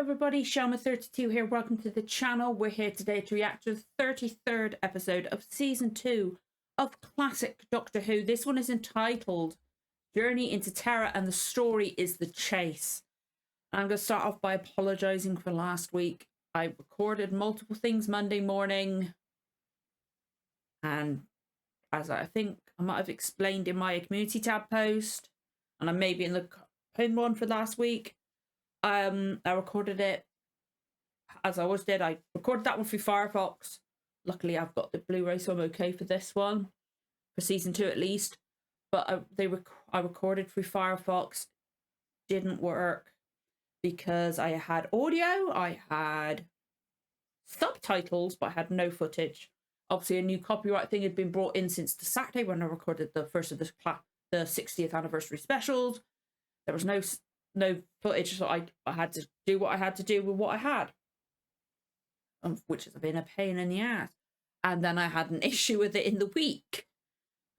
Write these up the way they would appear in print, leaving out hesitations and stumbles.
everybody, Shelma32 here. Welcome to the channel. We're here today to react to the 33rd episode of Season 2 of classic Doctor Who. This one is entitled Journey into Terror and the story is The Chase. I'm going to start off by apologising for last week. I recorded multiple things Monday morning, and as I think I might have explained in my community tab post, and I may be in the pinned one for last week, I recorded it as I always did. I recorded that one through Firefox. Luckily, I've got the Blu-ray, so I'm okay for this one, for season 2 at least. But I recorded through Firefox. Didn't work because I had audio, I had subtitles, but I had no footage. Obviously, a new copyright thing had been brought in since the Saturday when I recorded the first of the 60th anniversary specials. There was no footage, so I had to do what I had to do with what I had, which has been a pain in the ass. And then I had an issue with it in the week,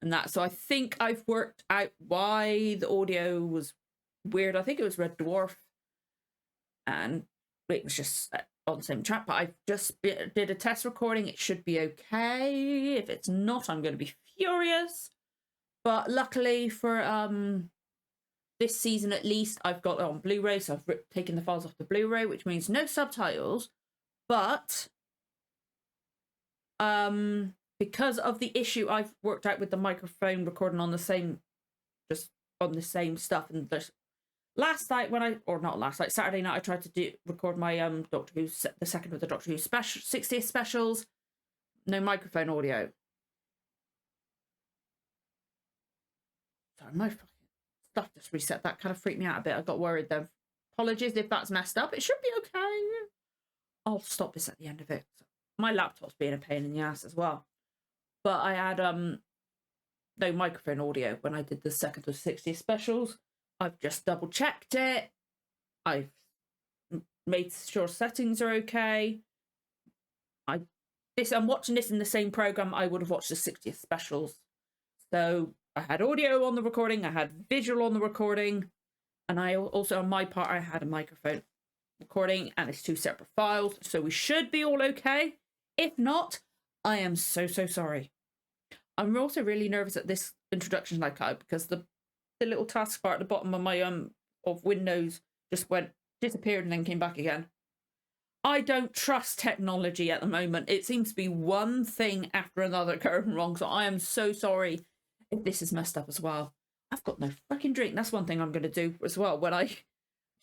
and that. So I think I've worked out why the audio was weird. I think it was Red Dwarf, and it was just on the same track. But I just did a test recording. It should be okay. If it's not, I'm going to be furious. But luckily for this season at least, I've got it on Blu-ray, so I've taken the files off the Blu-ray, which means no subtitles. But because of the issue I've worked out with the microphone recording on the same, just on the same stuff, and there's Saturday night, I tried to record my Doctor Who, the second of the Doctor Who 60th specials. No microphone audio. Sorry, my fucking stuff just reset. That kind of freaked me out a bit. I got worried then. Apologies if that's messed up. It should be okay. I'll stop this at the end of it. My laptop's being a pain in the ass as well. But I had no microphone audio when I did the second of 60 specials. I've just double checked it. I've made sure settings are okay. I'm watching this in the same program I would have watched the 60th specials. So I had audio on the recording, I had visual on the recording, and I also, on my part, I had a microphone recording, and it's 2 separate files, so we should be all okay. If not, I am so sorry. I'm also really nervous at this introduction because the little taskbar at the bottom of my of Windows just disappeared and then came back again. I don't trust technology at the moment. It seems to be one thing after another going wrong, so I am so sorry if this is messed up as well. I've got no fucking drink. That's one thing I'm going to do as well. When I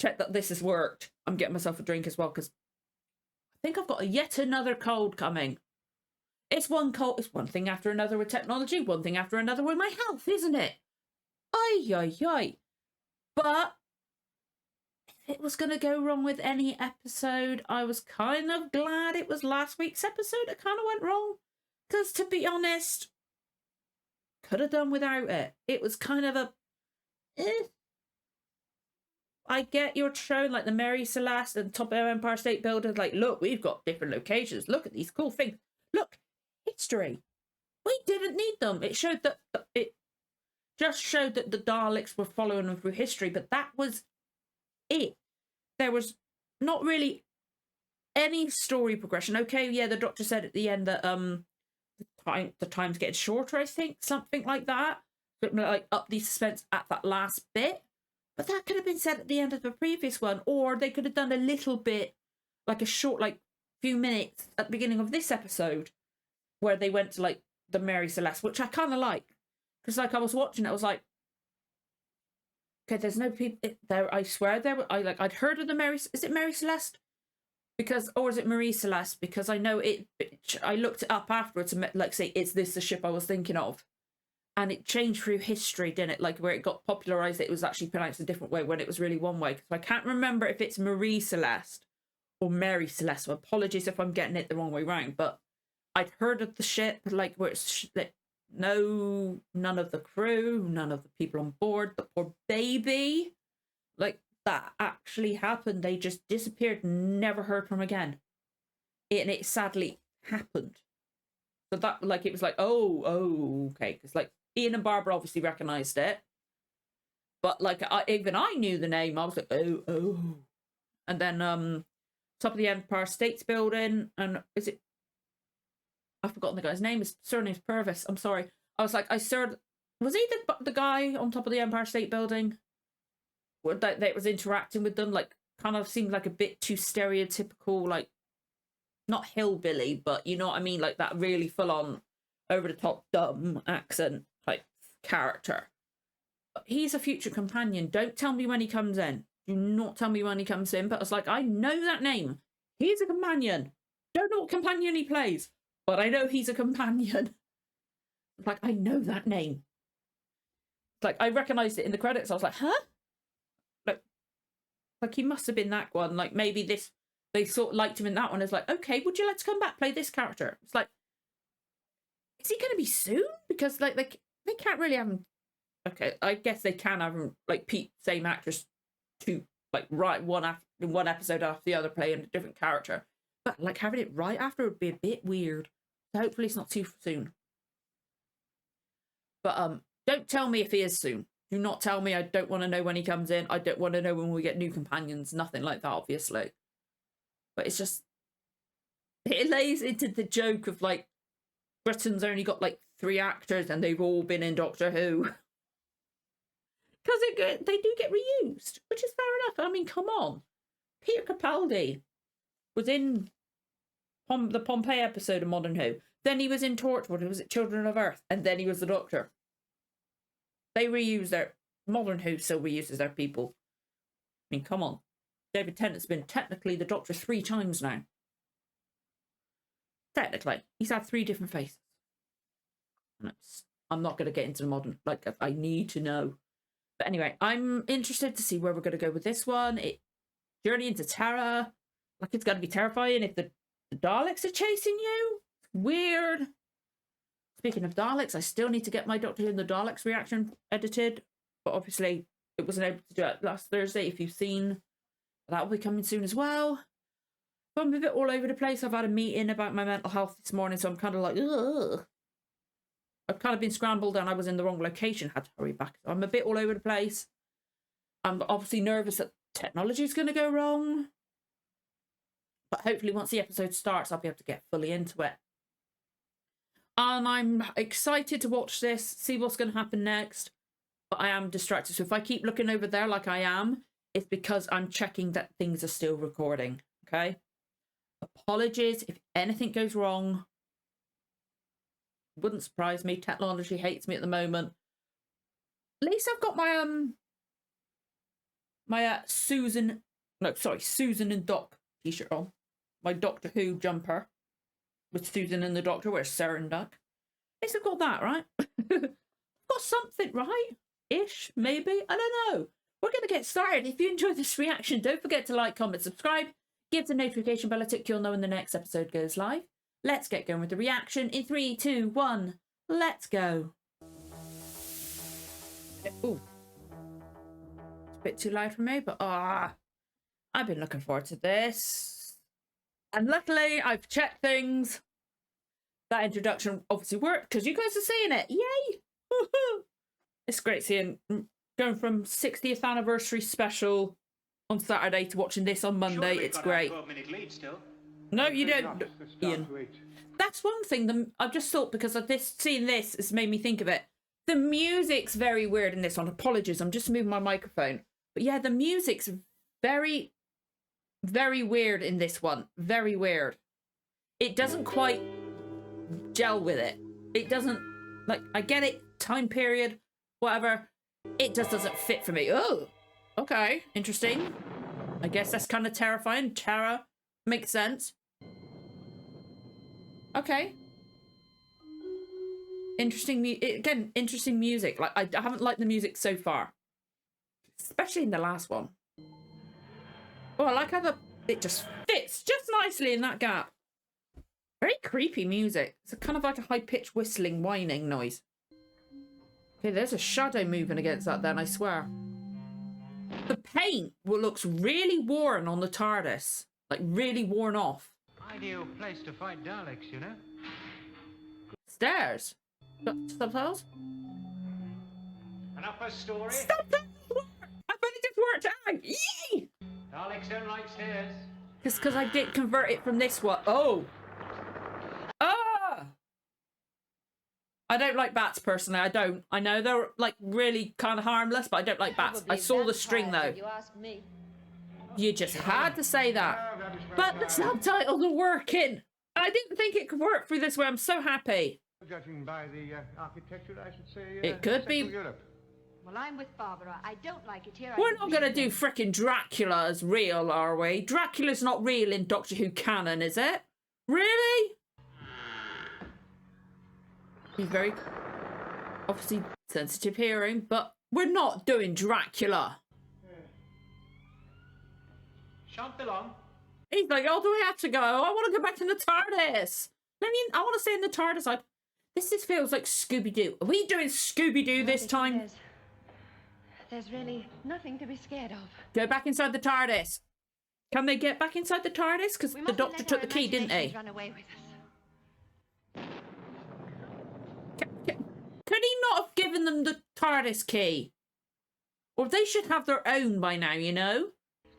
check that this has worked, I'm getting myself a drink as well, because I think I've got yet another cold coming. It's one thing after another with technology, one thing after another with my health, isn't it? Ay. But if it was going to go wrong with any episode, I was kind of glad it was last week's episode that kind of went wrong. Because to be honest, could have done without it. It was kind of a I get you're showing like the Mary Celeste and top of Empire State Building, like, look, we've got different locations, look at these cool things, look, history. We didn't need them. It showed that it just showed that the Daleks were following them through history, but that was it. There was not really any story progression. Okay, yeah, the Doctor said at the end that the time's getting shorter, I think, something like that. Like up the suspense at that last bit. But that could have been said at the end of the previous one, or they could have done a little bit, like a short, like, few minutes at the beginning of this episode, where they went to, like, the Mary Celeste, which I kind of like. Because, like, I was watching it, I was like, okay, there's no people there. I swear there were, I'd heard of the Mary, is it Mary Celeste? Because, or is it Marie Celeste? Because I know I looked it up afterwards and like say, is this the ship I was thinking of? And it changed through history, didn't it? Like where it got popularized, it was actually pronounced a different way when it was really one way. So I can't remember if it's Marie Celeste or Mary Celeste. So apologies if I'm getting it the wrong way round. But I'd heard of the ship, like where it's like, none of the crew, none of the people on board, the poor baby, like, that actually happened. They just disappeared, never heard from again. And it sadly happened. So that, like, it was like, oh, okay. Because, like, Ian and Barbara obviously recognised it. But, like, even I knew the name. I was like, oh. And then top of the Empire States Building, and is it? I've forgotten the guy's name. His surname's Purvis. I'm sorry. I was like, was he the guy on top of the Empire State Building? That was interacting with them, like, kind of seemed like a bit too stereotypical, like, not hillbilly, but you know what I mean, like that really full on, over the top, dumb accent type character. But he's a future companion. Don't tell me when he comes in. Do not tell me when he comes in. But I was like, I know that name. He's a companion. Don't know what companion he plays, but I know he's a companion. Like, I know that name. Like, I recognized it in the credits. I was like, huh? Like he must have been that one. Like, maybe they sort of liked him in that one. It's like, okay, would you like to come back, play this character? It's like, is he going to be soon? Because, like, they can't really have him. Okay, I guess they can have him, like, same actress to, like, right one episode after the other, playing a different character. But, like, having it right after would be a bit weird. So hopefully it's not too soon. But don't tell me if he is soon. Do not tell me. I don't want to know when he comes in. I don't want to know when we get new companions. Nothing like that, obviously. But it's just, it lays into the joke of, like, Britain's only got, like, 3 actors and they've all been in Doctor Who. Because they do get reused, which is fair enough. I mean, come on. Peter Capaldi was in the Pompeii episode of Modern Who. Then he was in Torchwood. Was it Children of Earth? And then he was the Doctor. They reuse their... Modern Who still reuses their people. I mean, come on. David Tennant's been technically the Doctor 3 times now. Technically. He's had 3 different faces. And I'm not going to get into the modern... Like, I need to know. But anyway, I'm interested to see where we're going to go with this one. Journey into Terror. Like, it's going to be terrifying if the Daleks are chasing you. Weird. Speaking of Daleks, I still need to get my Doctor Who and the Daleks reaction edited. But obviously, it wasn't able to do it last Thursday. If you've seen, that will be coming soon as well. But I'm a bit all over the place. I've had a meeting about my mental health this morning, so I'm kind of like, ugh. I've kind of been scrambled and I was in the wrong location. Had to hurry back. So I'm a bit all over the place. I'm obviously nervous that technology is going to go wrong. But hopefully once the episode starts, I'll be able to get fully into it. And I'm excited to watch this, see what's going to happen next. But I am distracted. So if I keep looking over there like I am, it's because I'm checking that things are still recording. Okay? Apologies if anything goes wrong. Wouldn't surprise me. Technology hates me at the moment. At least I've got my Susan and Doc t-shirt on. My Doctor Who jumper with Susan and the Doctor. Where's Sarah and Doc? At least I've got that, right? I've got something right. Ish, maybe. I don't know. We're going to get started. If you enjoyed this reaction, don't forget to like, comment, subscribe. Give the notification bell a tick. You'll know when the next episode goes live. Let's get going with the reaction in 3, 2, 1. Let's go. Ooh. It's a bit too loud for me, but I've been looking forward to this. And luckily, I've checked things. That introduction obviously worked because you guys are seeing it. Yay! Woohoo! It's great seeing, going from 60th anniversary special on Saturday to watching this on Monday. It's great. No, you don't, Ian. That's one thing I've just thought, because of this, seeing this has made me think of it. The music's very weird in this one. Apologies, I'm just moving my microphone. But yeah, the music's very, very weird in this one. Very weird. It doesn't quite gel with it. It doesn't, like, I get it, time period, whatever. It just doesn't fit for me. Oh, okay, interesting. I guess that's kind of terrifying. Terror makes sense. Okay. Interesting. Again, interesting music. Like, I haven't liked the music so far, especially in the last one. Oh, I like how it just fits just nicely in that gap. Very creepy music. It's kind of like a high-pitched whistling, whining noise. Okay, there's a shadow moving against that then, I swear. The paint looks really worn on the TARDIS. Like, really worn off. Ideal place to fight Daleks, you know. Stairs. Subtitles? An upper story. Stop that! I've only just worked out! Yay! Daleks don't like stairs. Because I did convert it from this one. Oh. Ah! I don't like bats personally. I don't. I know they're like really kind of harmless, but I don't like bats. I saw the string though. You ask me. You just had to say that. But the subtitles are working. I didn't think it could work through this way. I'm so happy. Judging by the architecture, I should say. It could be. Central Europe. Well, I'm with Barbara. I don't like it here. We're not going to do frickin' Dracula as real, are we? Dracula's not real in Doctor Who canon, is it? Really? He's very obviously sensitive hearing, but we're not doing Dracula. Shan't be long. He's like, oh, do we have to go? I want to go back in the TARDIS. I want to stay in the TARDIS. This feels like Scooby-Doo. Are we doing Scooby-Doo this time? There's really nothing to be scared of. Go back inside the TARDIS. Can they get back inside the TARDIS? Because the Doctor took the key, didn't he? Run away with us. Could he not have given them the TARDIS key? Or they should have their own by now, you know?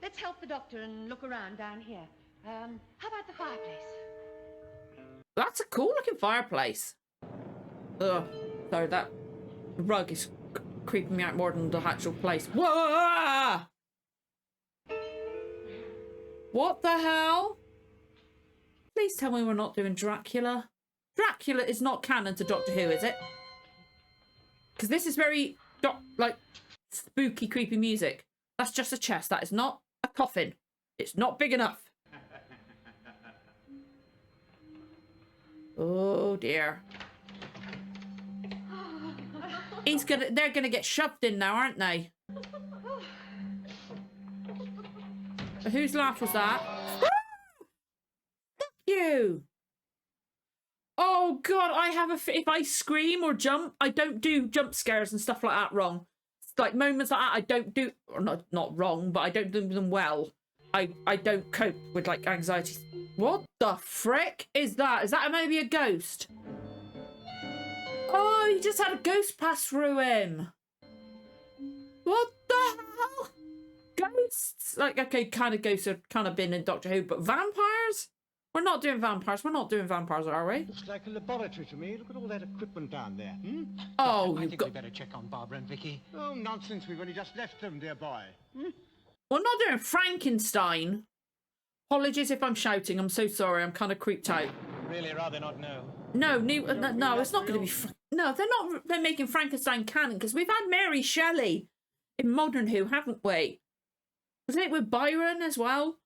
Let's help the Doctor and look around down here. How about the fireplace? That's a cool looking fireplace. Ugh. Sorry, that rug is creeping me out more than the actual place. Whoa! What the hell? Please tell me we're not doing Dracula. Dracula is not canon to Doctor Who, is it? Because this is very, like, spooky, creepy music. That's just a chest. That is not a coffin. It's not big enough. Oh, dear. They're gonna get shoved in now, aren't they? Whose laugh was that? Fuck you! Oh god, I have if I scream or jump, I don't do jump scares and stuff like that wrong. It's like moments like that, I don't do, or not wrong, but I don't do them well. I don't cope with like anxiety. What the frick is that? Is that maybe a ghost? Oh, he just had a ghost pass through him. What the hell? Ghosts? Like, okay, kind of ghosts have kind of been in Doctor Who, but vampires? We're not doing vampires. We're not doing vampires, are we? Looks like a laboratory to me. Look at all that equipment down there. Hmm? Oh, I you've think got... we better check on Barbara and Vicky. Oh, nonsense. We've only just left them, dear boy. Hmm? We're not doing Frankenstein. Apologies if I'm shouting. I'm so sorry. I'm kind of creeped out. Really rather not know. No, no, it's not going to be... No, they're making Frankenstein canon, because we've had Mary Shelley in Modern Who, haven't we? Wasn't it with Byron as well?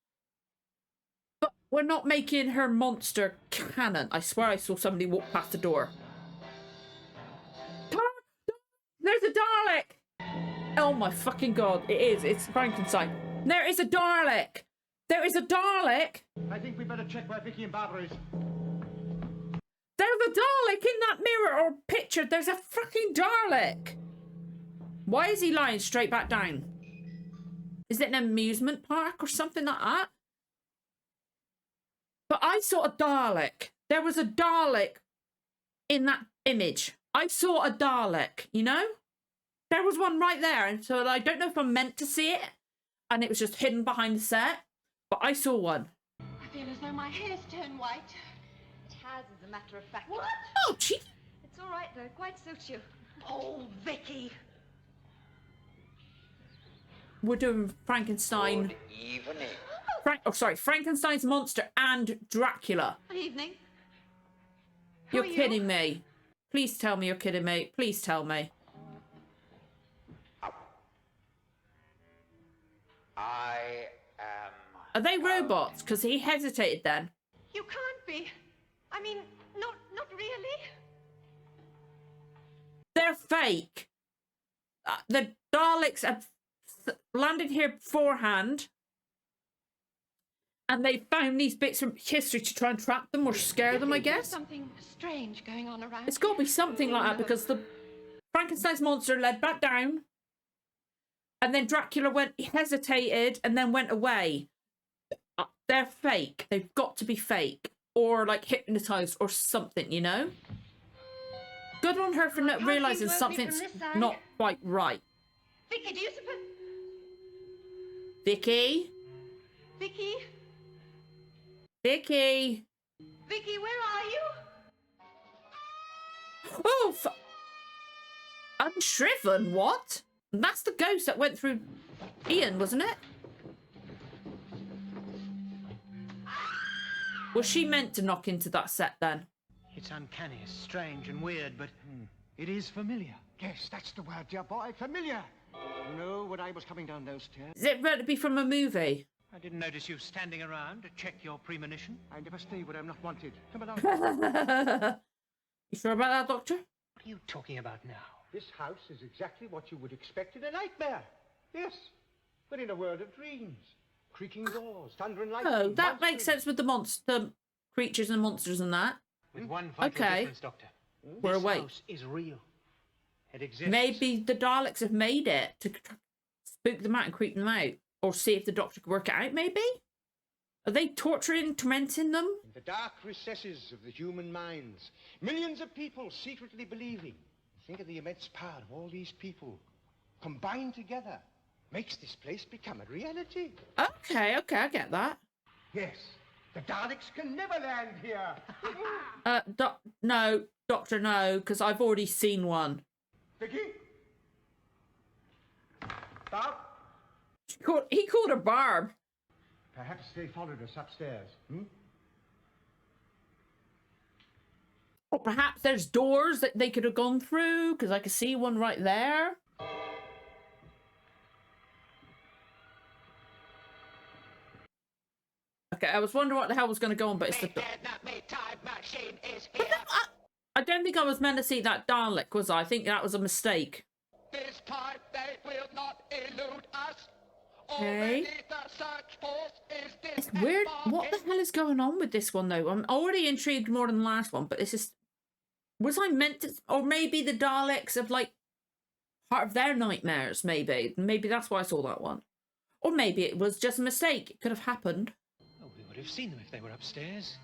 But we're not making her monster canon. I swear I saw somebody walk past the door. There's a Dalek! Oh my fucking god, it is. It's Frankenstein. There is a Dalek! There is a Dalek! I think we better check where Vicky and Barbara is. There's a Dalek in that mirror or picture. There's a fucking Dalek. Why is he lying straight back down? Is it an amusement park or something like that? But I saw a Dalek. There was a Dalek in that image. I saw a Dalek, you know? There was one right there. And so I don't know if I'm meant to see it. And it was just hidden behind the set. But I saw one. I feel as though my hair's turned white. It has, as a matter of fact. What? Oh, gee. It's all right, though. It quite suits you. Oh, Vicky. We're doing Frankenstein. Good evening. Frankenstein's monster and Dracula. Good evening. Who You're are you? kidding me. Please tell me you're kidding me. Please tell me. I am... Are they robots? Because he hesitated then. You can't be. I mean, not really. They're fake. The Daleks have landed here beforehand. And they found these bits from history to try and trap them or scare them, I There's guess. something strange going on around. It's got to be something like that because the Frankenstein's monster led back down. And then Dracula hesitated and then went away. They're fake. They've got to be fake. Or like hypnotized or something, you know? Good on her for not can't realizing think something's from this side. not quite right. Vicky, do you suppose? Vicky? Vicky? Vicky! Vicky, where are you? Oh, unshriven? What? That's the ghost that went through Ian, wasn't it? Was she meant to knock into that set then? It's uncanny, strange and weird, but it is familiar. Yes, that's the word, dear boy. Familiar. You know, when I was coming down those stairs, Is it meant to be from a movie? I didn't notice you standing around to check your premonition. I never stay where I'm not wanted. Come along. You sure about that, Doctor? What are you talking about now? This house is exactly what you would expect in a nightmare. Yes, but in a world of dreams. Creaking doors, thunder and lightning. Oh, that monsters. makes sense with the creatures and monsters and that. With one vital Okay. difference, Doctor. We're This awake. house is real. It exists. Maybe the Daleks have made it to spook them out and creep them out. Or see if the Doctor can work it out, maybe? Are they torturing, tormenting them? In the dark recesses of the human minds, millions of people secretly believing. Think of the immense power of all these people combined together. Makes this place become a reality. Okay, I get that. Yes, the Daleks can never land here. No, Doctor, no, because I've already seen one. Vicky? Stop. He called her Barb. Perhaps they followed us upstairs. Or perhaps there's doors that they could have gone through, because I could see one right there. Okay, I was wondering what the hell was going to go on, but it's the... I don't think I was meant to see that Dalek, was I? I think that was a mistake. This time they will not elude us. Okay. Already the search force is It's weird. What the hell is going on with this one, though? I'm already intrigued more than the last one, but it's just... Was I meant to... Or maybe the Daleks have, like, part of their nightmares, maybe. Maybe that's why I saw that one. Or maybe it was just a mistake. It could have happened. Oh, we would have seen them if they were upstairs.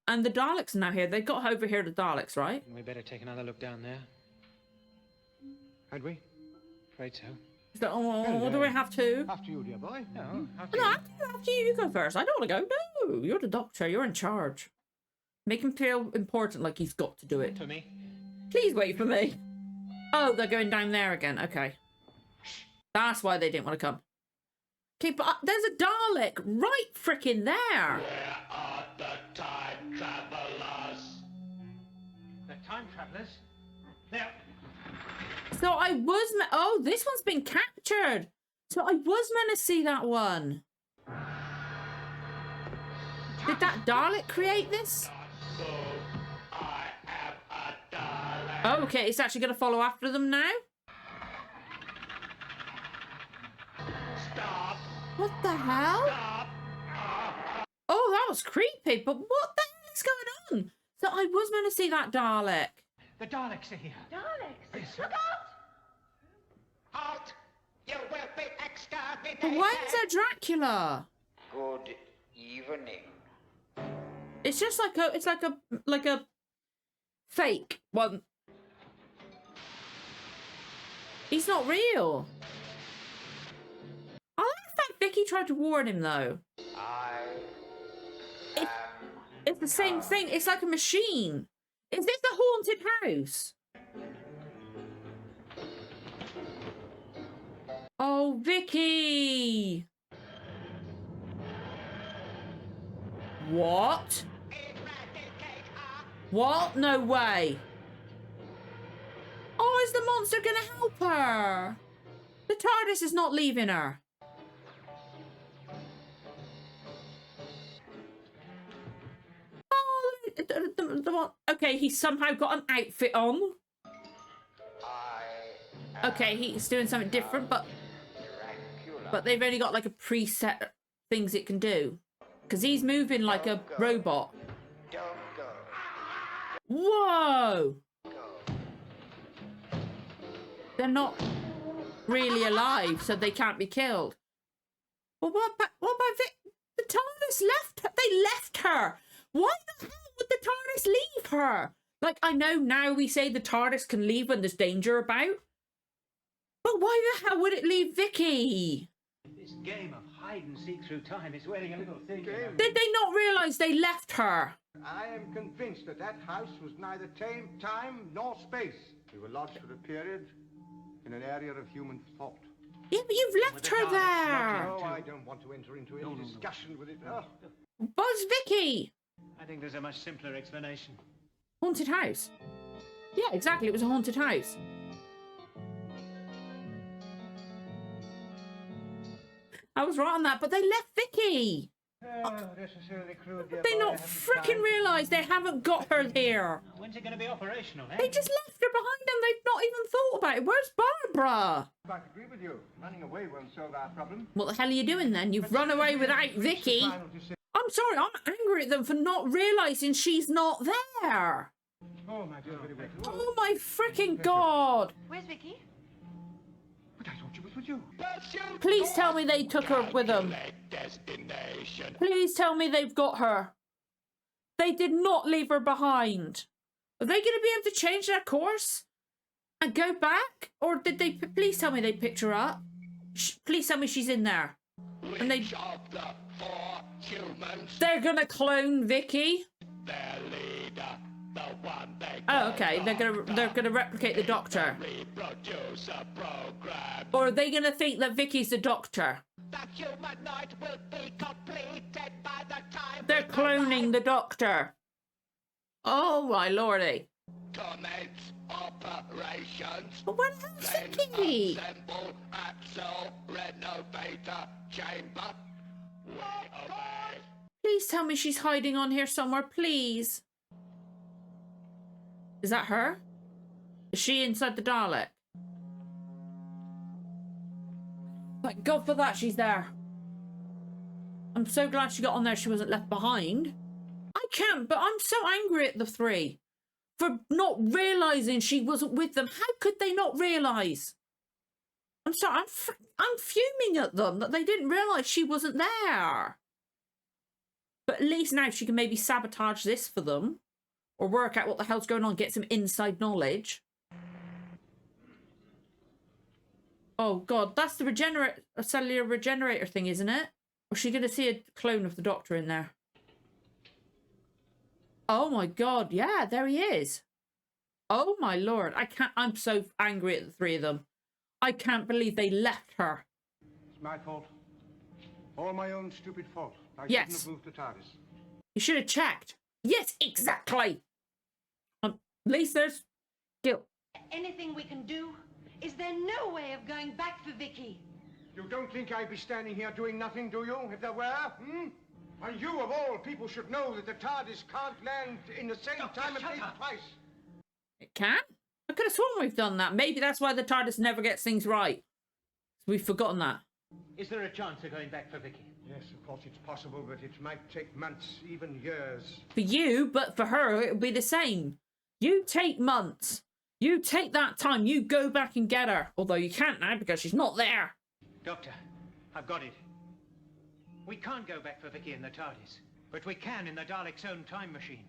And the Daleks are now here. They got over here, the Daleks, right? We better take another look down there. Had we? Afraid so. So, oh, do I have to? After you, dear boy. No, after No, you. after you. You go first. I don't want to go. No, you're the Doctor. You're in charge. Make him feel important, like he's got to do it. For me. Please wait for me. Oh, they're going down there again. Okay. That's why they didn't want to come. Okay, but there's a Dalek right frickin' there. Where are the time travelers? The time travelers? There. So I was... Oh, this one's been captured. So I was meant to see that one. Did that Dalek create this? So I am a Dalek. Oh, okay. It's actually going to follow after them now? Stop. What the hell? Stop. Oh, that was creepy. But what the hell is going on? So I was meant to see that Dalek. The Daleks are here. Daleks! Look out! Out. You will be exterminated. But why is there Dracula? Good evening. It's just like a fake one. He's not real. I like the fact Vicky tried to warn him though. I am. It's the same thing. It's like a machine. Is this a haunted house? Oh, Vicky! What? What? No way. Oh, is the monster gonna help her? The TARDIS is not leaving her. Oh, the one. Okay, he's somehow got an outfit on. Okay, he's doing something different, but Dracula. they've only got like a preset things it can do. Because he's moving like a robot. Don't go. Whoa! Go. They're not really alive, so they can't be killed. Well, what about the TARDIS left her? They left her. Why the hell would the TARDIS leave her? Like, I know now we say the TARDIS can leave when there's danger about. But why the hell would it leave Vicky? This game of hide hide and seek through time is wearing a little thin. Game. Did they not realise they left her? I am convinced that that house was neither time nor space. We were lodged for a period in an area of human thought. Yeah, but you've left her there. No, I don't want to enter into any discussion with it. Oh. Buzz Vicky. I think there's a much simpler explanation. Haunted house. Yeah, exactly. It was a haunted house. I was right on that, but they left Vicky. Necessarily crude, dear They boy, not I haven't freaking time. realise they haven't got her here. When's it going to be operational, eh? They just left her behind and they've not even thought about it. Where's Barbara? I agree with you. Running away won't solve our problem. What the hell are you doing then? You've run away without Vicky. I'm sorry, I'm angry at them for not realising she's not there. Oh, my dear, very well. Oh my freaking god. Where's Vicky? But I thought she was with you. Please tell me they took her with them. Destination. Please tell me they've got her. They did not leave her behind. Are they going to be able to change their course and go back? Or did they... Please tell me they picked her up. Please tell me she's in there. And they... Which of the 4 humans, They're going to clone Vicky. their leader, the one they Oh, okay. They're gonna replicate the Doctor. reproduce a program. Or are they going to think that Vicky's the Doctor? The humanoid will be completed by the time They're cloning the Doctor. Oh, my lordy. commence operations. But where the hell's Then Vicky? assemble Axel Renovator Chamber. We obey. Please tell me she's hiding on here somewhere, please. Is that her? Is she inside the Dalek? Thank God for that, she's there. I'm so glad she got on there, she wasn't left behind. I can't, but I'm so angry at the 3 for not realising she wasn't with them. How could they not realise? I'm sorry, I'm fuming at them that they didn't realise she wasn't there. But at least now she can maybe sabotage this for them. Or work out what the hell's going on, get some inside knowledge. Oh god, that's the cellular regenerator thing, isn't it? Or is she going to see a clone of the Doctor in there? Oh my god, yeah, there he is. Oh my lord, I'm so angry at the 3 of them. I can't believe they left her. It's my fault. All my own stupid fault. I Yes. shouldn't have moved to TARDIS. You should have checked. Yes, exactly. At least there's guilt. Anything we can do? Is there no way of going back for Vicky? You don't think I'd be standing here doing nothing, do you? If there were, And you, of all people, should know that the TARDIS can't land in the same time and place twice. It can? I could have sworn we've done that. Maybe that's why the TARDIS never gets things right. We've forgotten that. Is there a chance of going back for Vicky? Yes, of course it's possible, but it might take months, even years. For you, but for her, it'll be the same. You take months. You take that time. You go back and get her. Although you can't now because she's not there. Doctor, I've got it. We can't go back for Vicky in the TARDIS, but we can in the Dalek's own time machine.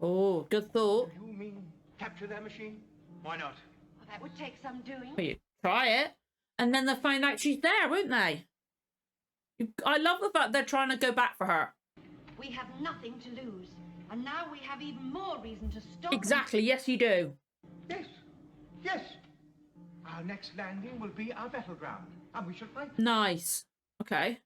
Oh, good thought. You mean capture their machine? Why not? Well, that would take some doing. Well, you try it. And then they'll find out she's there, won't they? I love the fact they're trying to go back for her. We have nothing to lose. And now we have even more reason to stop. Exactly, yes you do. Yes, yes. Our next landing will be our battleground, and we shall fight. Nice. Okay.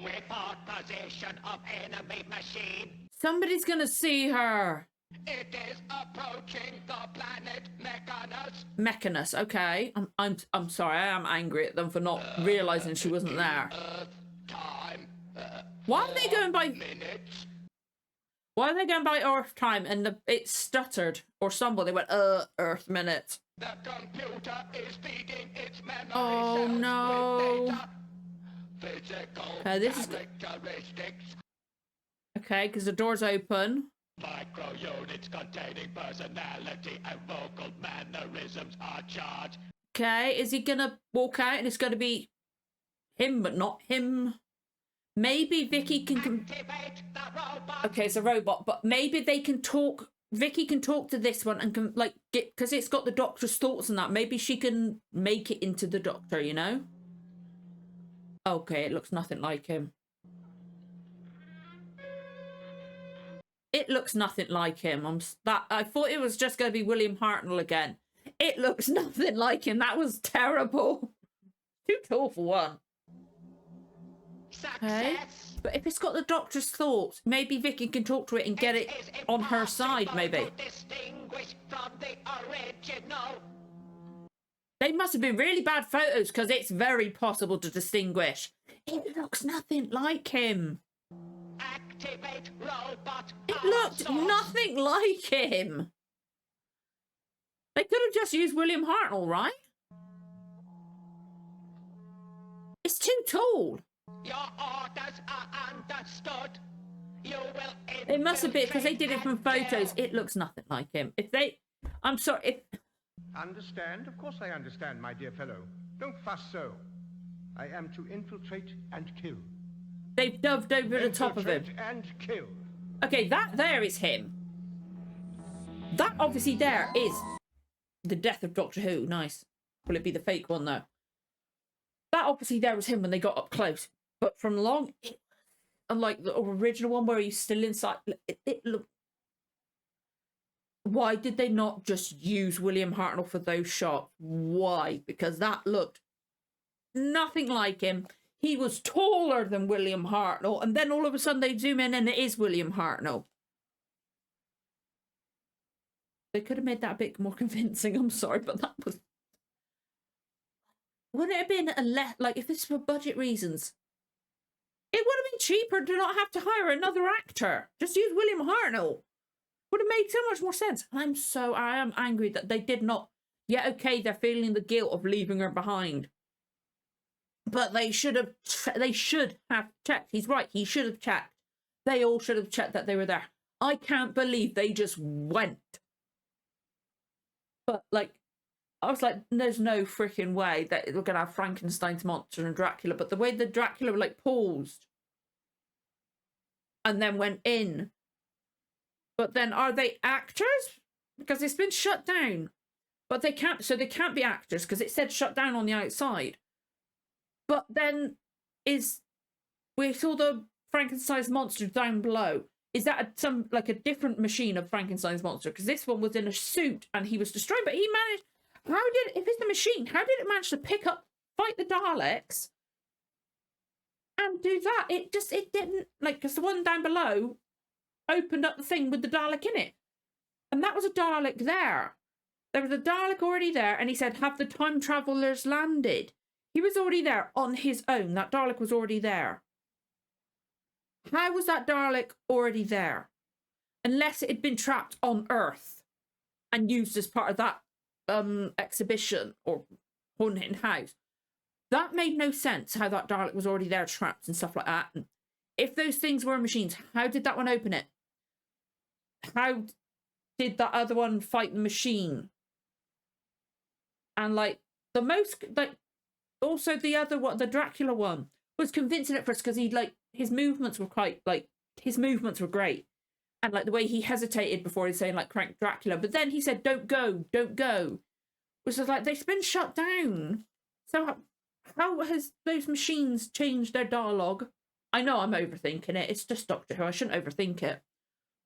Without possession of enemy machine. Somebody's gonna see her. It is approaching the planet Mechanus. Mechanus, okay. I'm sorry, I am angry at them for not realising she wasn't there. Earth time. Why are they going by Minutes. Why are they going by Earth time and it stuttered or stumbled? They went, Earth minute. The computer is feeding its memory Oh, cells no. with data. Physical This is characteristics. okay, because the door's open. Micro units containing personality and vocal mannerisms are charged. Okay, is he gonna walk out and it's gonna be him but not him? Maybe Vicky can Activate the robot. okay, it's a robot, but maybe they can talk. Vicky can talk to this one and can like get because it's got the Doctor's thoughts and that. Maybe she can make it into the Doctor, you know? Okay, it looks nothing like him. It looks nothing like him. I thought it was just going to be William Hartnell again. It looks nothing like him. That was terrible. Too tall for one. Okay. But if it's got the Doctor's thoughts, maybe Vicky can talk to it and get it on her side, maybe. They must have been really bad photos, because it's very possible to distinguish. It looks nothing like him. Activate robot. It looked nothing like him. They could have just used William Hartnell, right? It's too tall. Your orders are understood. You will. It must have been because they did it from photos. It looks nothing like him. I'm sorry. Understand? Of course I understand, my dear fellow. Don't fuss so. I am to infiltrate and kill. They've dubbed over the top of him. And kill. Okay, that there is him. That obviously there is the death of Doctor Who. Nice. Will it be the fake one though? That obviously there was him when they got up close. But from long, unlike the original one where he's still inside, it looked. Why did they not just use William Hartnell for those shots? Why? Because that looked nothing like him. He was taller than William Hartnell, and then all of a sudden they zoom in and it is William Hartnell. They could have made that a bit more convincing. I'm sorry, but that was. Wouldn't it have been a like if it's for budget reasons? It would have been cheaper to not have to hire another actor. Just use William Hartnell. Would have made so much more sense. I am angry that they did not. Yeah, okay, they're feeling the guilt of leaving her behind. But they should have checked. He's right, he should have checked. They all should have checked that they were there. I can't believe they just went. But, like, I was like, there's no freaking way that we're going to have Frankenstein's monster and Dracula. But the way the Dracula, like, paused and then went in. But then are they actors? Because it's been shut down. But they can't, so they can't be actors because it said shut down on the outside. But then we saw the Frankenstein's monster down below. Is that a different machine of Frankenstein's monster? Because this one was in a suit and he was destroyed. But he managed, if it's the machine, how did it manage to fight the Daleks and do that? It didn't, because the one down below opened up the thing with the Dalek in it. And that was a Dalek there. There was a Dalek already there, and he said, have the time travelers landed? He was already there on his own. That Dalek was already there. How was that Dalek already there? Unless it had been trapped on Earth and used as part of that exhibition or haunted house. That made no sense, how that Dalek was already there trapped and stuff like that. And if those things were machines, how did that one open it? How did that other one fight the machine? And also the other one, the Dracula one, was convincing at first because his movements were great. And the way he hesitated before he's saying crank Dracula. But then he said, don't go. Which is they've been shut down. So how has those machines changed their dialogue? I know I'm overthinking it. It's just Doctor Who. I shouldn't overthink it.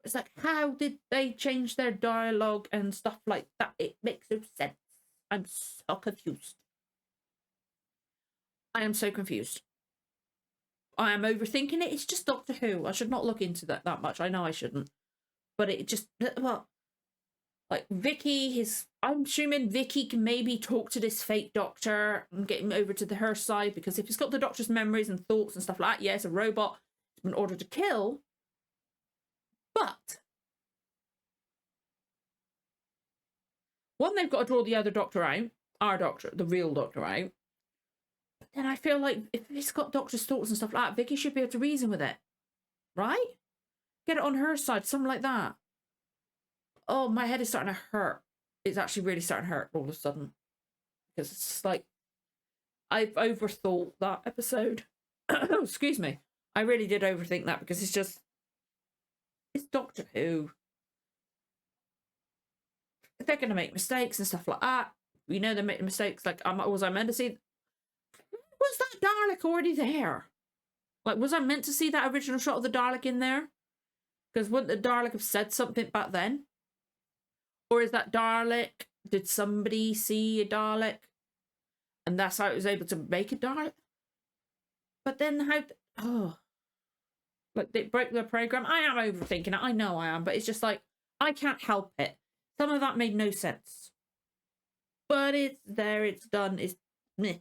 It's how did they change their dialogue and stuff like that? It makes no sense. I'm so confused. I am so confused. I am overthinking it. It's just Doctor Who. I should not look into that much. I know I shouldn't. But it just, Vicky, I'm assuming Vicky can maybe talk to this fake doctor and get him over to her side, because if he's got the doctor's memories and thoughts and stuff like that, yeah, it's a robot. It's been ordered to kill. But one, they've got to draw the other doctor out, our doctor, the real doctor out. But then I feel like if it's got doctor's thoughts and stuff like that, Vicky should be able to reason with it, right? Get it on her side, something like that. Oh, my head is starting to hurt. It's actually really starting to hurt all of a sudden, because it's I've overthought that episode. Excuse me. I really did overthink that, because it's Doctor Who. They're going to make mistakes and stuff like that. We know they're making mistakes. Was I meant to see? was that Dalek already there? Like, was I meant to see that original shot of the Dalek in there? Because wouldn't the Dalek have said something back then? Or is that Dalek? Did somebody see a Dalek? And that's how it was able to make a Dalek? But then how... Oh. Like, they broke the program. I am overthinking it. I know I am. But it's just like, I can't help it. Some of that made no sense. But it's there. It's done. It's meh.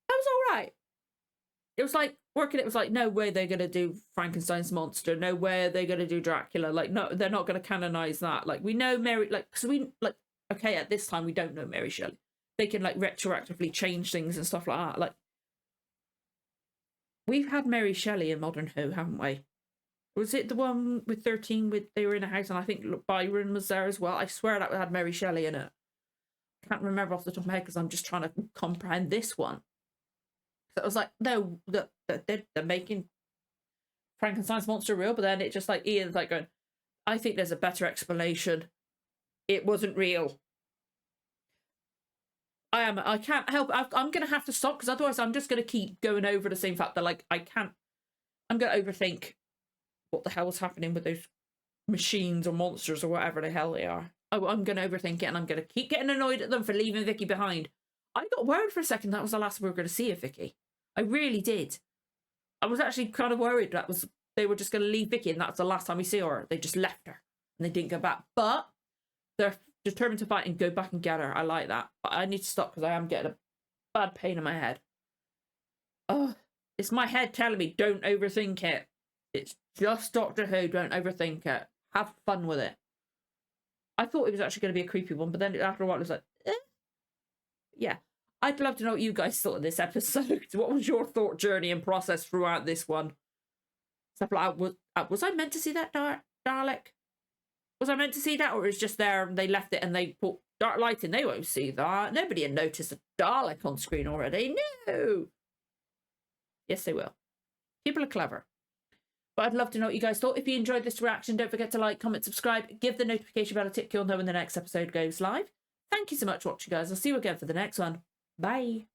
That was all right. It was like, working it was like, no way they're going to do Frankenstein's monster. No way they're going to do Dracula. Like, no, they're not going to canonize that. Like, we know Mary, like, because we, like, okay, at this time, we don't know Mary Shelley. They can, like, retroactively change things and stuff like that. Like, we've had Mary Shelley in Modern Who, haven't we? Was it the one with 13 with, they were in a house and I think Byron was there as well? I swear that had Mary Shelley in it. I can't remember off the top of my head because I'm just trying to comprehend this one. So it was like, no, they're making Frankenstein's monster real, but then it just like, Ian's like going, I think there's a better explanation. It wasn't real. I can't help it. I'm going to have to stop because otherwise I'm just going to keep going over the same fact that like, I'm going to overthink what the hell was happening with those machines or monsters or whatever the hell they are. I'm going to overthink it and I'm going to keep getting annoyed at them for leaving Vicky behind. I got worried for a second that was the last we were going to see of Vicky. I really did. I was actually kind of worried that they were just going to leave Vicky and that's the last time we see her. They just left her and they didn't go back. But they're determined to fight and go back and get her. I like that. But I need to stop because I am getting a bad pain in my head. Oh, it's my head telling me don't overthink it. It's just Doctor Who. Don't overthink it. Have fun with it. I thought it was actually going to be a creepy one, but then after a while it was like, eh. Yeah. I'd love to know what you guys thought of this episode. What was your thought journey and process throughout this one? Stuff like, was I meant to see that Dalek? Was I meant to see that, or it was just there and they left it and they put dark light in? They won't see that. Nobody had noticed a Dalek on screen already. No. Yes, they will. People are clever. But I'd love to know what you guys thought. If you enjoyed this reaction, don't forget to like, comment, subscribe, give the notification bell a tick. You'll know when the next episode goes live. Thank you so much for watching, guys. I'll see you again for the next one. Bye.